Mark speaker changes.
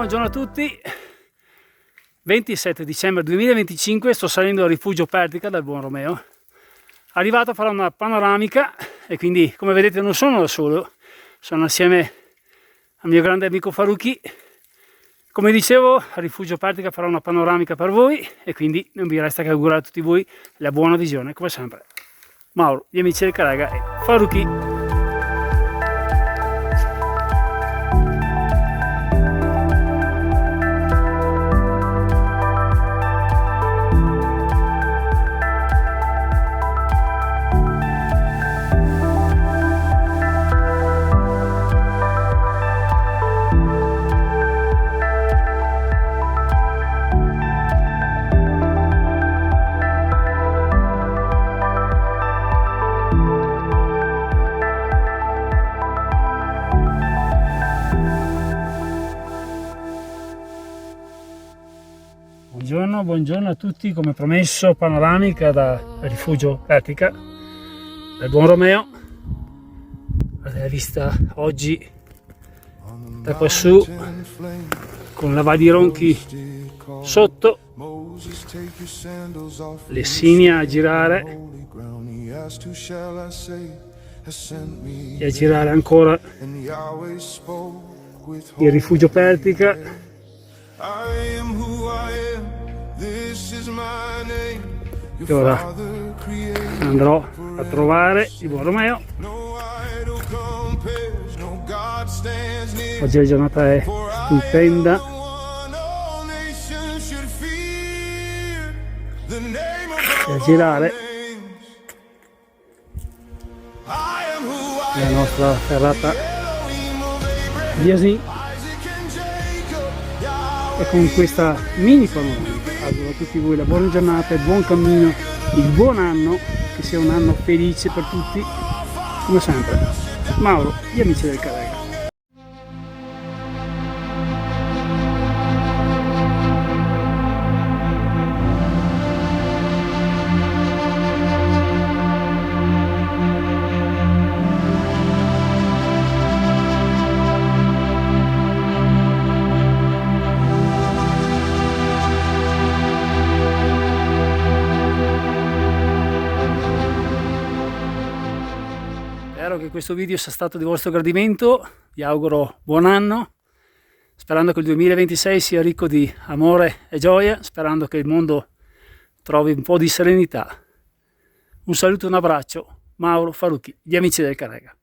Speaker 1: buongiorno a tutti. 27 dicembre 2025, sto salendo al rifugio Pertica dal Buon Romeo. Arrivato a fare una panoramica e quindi, come vedete, non sono da solo, sono assieme al mio grande amico Faruqi. Come dicevo, al rifugio Pertica farò una panoramica per voi e quindi non vi resta che augurare a tutti voi la buona visione, come sempre. Mauro, gli amici del Carrega e Faruqi. Buongiorno a tutti, come promesso panoramica da rifugio Pertica del Buon Romeo. La vista oggi da quassù con la Val di Ronchi sotto, Lessinia a girare e a girare ancora il rifugio Pertica. E ora andrò a trovare il Buon Romeo. Oggi la giornata è stupenda. E a girare la nostra ferrata di Asin. E con questa mini panoramica auguro a tutti voi la buona giornata, il buon cammino, il buon anno, che sia un anno felice per tutti, come sempre. Mauro, gli amici del Carrega. Spero che questo video sia stato di vostro gradimento, vi auguro buon anno, sperando che il 2026 sia ricco di amore e gioia, sperando che il mondo trovi un po' di serenità. Un saluto e un abbraccio, Mauro, Faruqi, gli amici del Carrega.